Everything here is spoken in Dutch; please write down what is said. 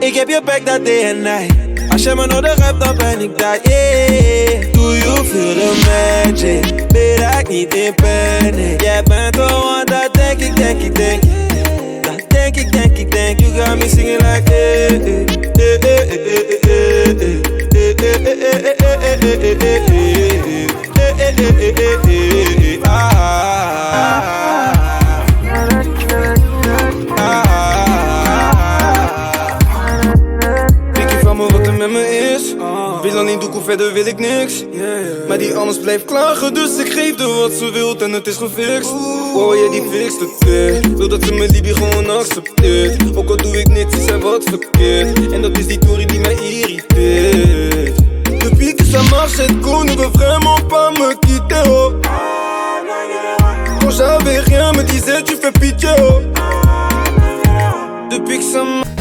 Ik heb je back dat day en night. Als je me nodig hebt, dan ben ik daar, yeah. Do you feel the magic? Ben ik niet in panic. Jij bent de one, dat denk ik. Dat denk ik. You got me singing like, Wat er met me is, wil alleen doe, verder wil ik niks. Maar die anders blijft klagen, dus ik geef haar wat ze wilt en het is gefixt. Oh ja, die fixt het, wil dat ze mijn liefde gewoon accepteert. Ook al doe ik niks, ze zei wat verkeerd. En dat is die tory die mij irriteert. Depuis que ça marche, cette con ne veut vraiment pas me quitter, oh. Quand j'avais rien, me disait tu fais pitié, oh. Depuis que ça marche.